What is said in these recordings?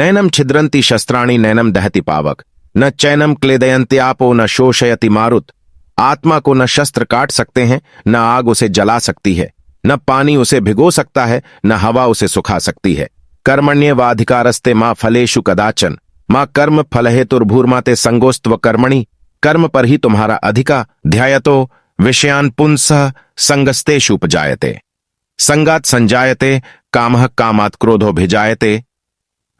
नैनम छिद्रन्ति शस्त्राणि नैनम दहति पावक, न चैनम क्लेदयन्ति आपो न शोषयति मारुत। आत्मा को न शस्त्र काट सकते हैं, न आग उसे जला सकती है, न पानी उसे भिगो सकता है, न हवा उसे सुखा सकती है। कर्मण्येवाधिकारस्ते मां फलेषु कदाचन, मां कर्म फल हेतुर्भूर्माते संगोस्त्व कर्मणि। कर्म पर ही तुम्हारा अधिकार। ध्यायतो विषयान पुंसः संगस्तेषु उपजायते, संगात संजायते, कामः कामात् क्रोधो भिजायते।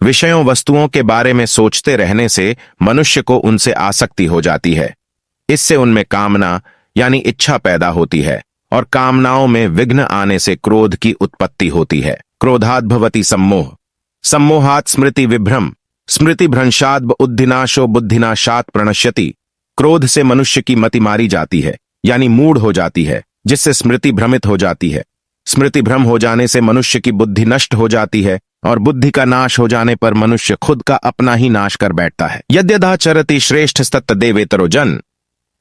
विषयों वस्तुओं के बारे में सोचते रहने से मनुष्य को उनसे आसक्ति हो जाती है। इससे उनमें कामना यानी इच्छा पैदा होती है, और कामनाओं में विघ्न आने से क्रोध की उत्पत्ति होती है। क्रोधाद् भवति सम्मोह, सम्मोहात् स्मृति विभ्रम, स्मृति भ्रंशाद् उद्धिनाशो बुद्धिनाशात् प्रणश्यति। क्रोध से मनुष्य की मति मारी जाती है यानी मूढ़ हो जाती है, जिससे स्मृति भ्रमित हो जाती है। स्मृति भ्रम हो जाने से मनुष्य की बुद्धि नष्ट हो जाती है, और बुद्धि का नाश हो जाने पर मनुष्य खुद का अपना ही नाश कर बैठता है। यद्यदाचरति श्रेष्ठस्तत्तदेवेतरो जन,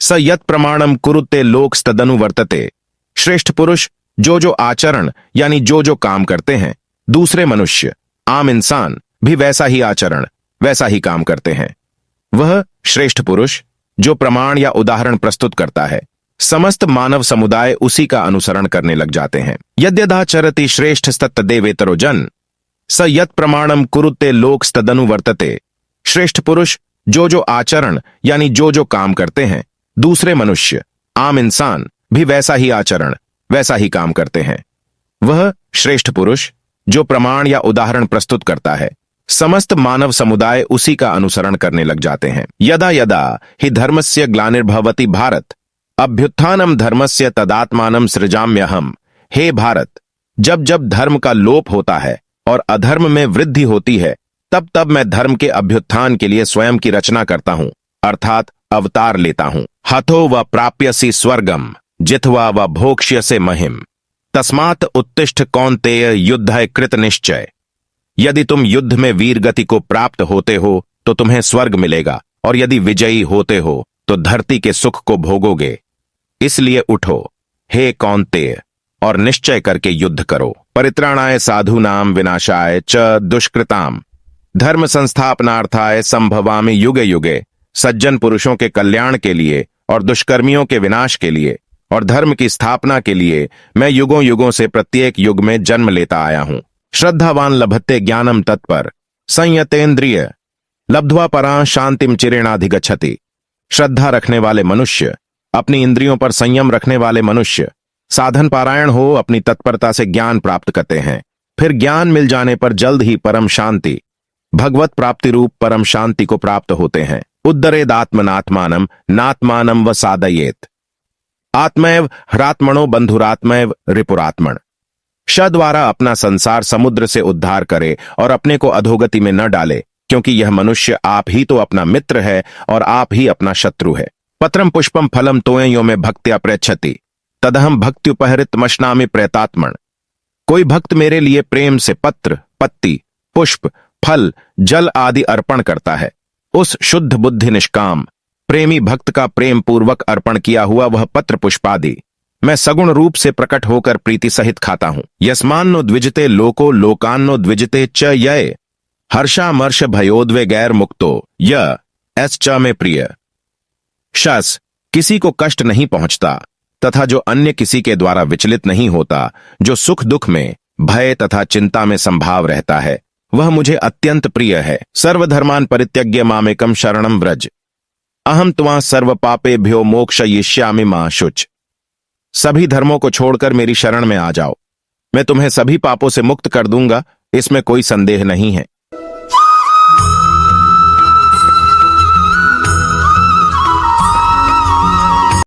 स यत् प्रमाणम कुरुते लोकस्तदनु वर्तते। श्रेष्ठ पुरुष जो आचरण यानी जो काम करते हैं, दूसरे मनुष्य आम इंसान भी वैसा ही आचरण वैसा ही काम करते हैं। वह श्रेष्ठ पुरुष जो प्रमाण या उदाहरण प्रस्तुत करता है, समस्त मानव समुदाय उसी का अनुसरण करने लग जाते हैं। यद्यदाचरति श्रेष्ठस्तत्तदेवेतरो जन, स यत् प्रमाणम कुरुते लोकस्तदनु वर्तते। श्रेष्ठ पुरुष जो आचरण यानी जो काम करते हैं, दूसरे मनुष्य आम इंसान भी वैसा ही आचरण वैसा ही काम करते हैं। वह श्रेष्ठ पुरुष जो प्रमाण या उदाहरण प्रस्तुत करता है, समस्त मानव समुदाय उसी का अनुसरण करने लग जाते हैं। यदा यदा हि धर्मस्य ग्लानिर्भवति भारत, अभ्युत्थानम धर्मस्य तदात्मानम सृजाम्यहम। हे भारत, जब जब धर्म का लोप होता है और अधर्म में वृद्धि होती है, तब तब मैं धर्म के अभ्युत्थान के लिए स्वयं की रचना करता हूं, अर्थात अवतार लेता हूं। हतो व प्राप्यसि स्वर्गम, जित्वा व भोक्ष्यसे महिम। तस्मात् उत्तिष्ठ कौन्तेय युद्धाय कृत निश्चय। यदि तुम युद्ध में वीर गति को प्राप्त होते हो तो तुम्हें स्वर्ग मिलेगा, और यदि विजयी होते हो तो धरती के सुख को भोगोगे। इसलिए उठो हे कौन्तेय, और निश्चय करके युद्ध करो। परित्राणाय साधूनाम विनाशाय च दुष्कृताम, धर्म संस्थापनार्थाय संभवामि युगे युगे। सज्जन पुरुषों के कल्याण के लिए और दुष्कर्मियों के विनाश के लिए और धर्म की स्थापना के लिए मैं युगों युगों से प्रत्येक युग में जन्म लेता आया हूं। श्रद्धावान लभते ज्ञानम तत्पर, संयतेन्द्रिय लब्ध्वा परां शांतिम चिरेणाधिगच्छति। श्रद्धा रखने वाले मनुष्य, अपनी इंद्रियों पर संयम रखने वाले मनुष्य, साधन पारायण हो अपनी तत्परता से ज्ञान प्राप्त करते हैं। फिर ज्ञान मिल जाने पर जल्द ही परम शांति, भगवत प्राप्ति रूप परम शांति को प्राप्त होते हैं। उद्धरेदात्मनात्मानम नात्मानम व साधयेत। आत्मैव ह्रात्मणो बंधुरात्मैव रिपुरात्मण। श द्वारा अपना संसार समुद्र से उद्धार करे और अपने को अधोगति में न डाले, क्योंकि यह मनुष्य आप ही तो अपना मित्र है और आप ही अपना शत्रु है। पत्रम पुष्पम फलम तोयो में भक्त्या प्रयच्छति, तदहम भक्त्युपहृत मशनामि प्रेतात्मण। कोई भक्त मेरे लिए प्रेम से पत्र, पत्ती, पुष्प, फल, जल आदि अर्पण करता है। उस शुद्ध बुद्धि निष्काम प्रेमी भक्त का प्रेम पूर्वक अर्पण किया हुआ वह पत्र पुष्पादि मैं सगुण रूप से प्रकट होकर प्रीति सहित खाता हूं। यस्मान्नो द्विजते लोको लोकान्नो द्विजते च ये, हर्षामर्ष भयोद्वे गैर मुक्तो य एस च में प्रिय। शस किसी को कष्ट नहीं पहुंचता तथा जो अन्य किसी के द्वारा विचलित नहीं होता, जो सुख दुख में, भय तथा चिंता में संभाव रहता है, वह मुझे अत्यंत प्रिय है। सर्वधर्मान परित्यज्य मामेकम शरणम व्रज, अहम त्वां सर्व पापेभ्यो मोक्षयिष्यामि मा शुच। सभी धर्मों को छोड़कर मेरी शरण में आ जाओ, मैं तुम्हें सभी पापों से मुक्त कर दूंगा, इसमें कोई संदेह नहीं है।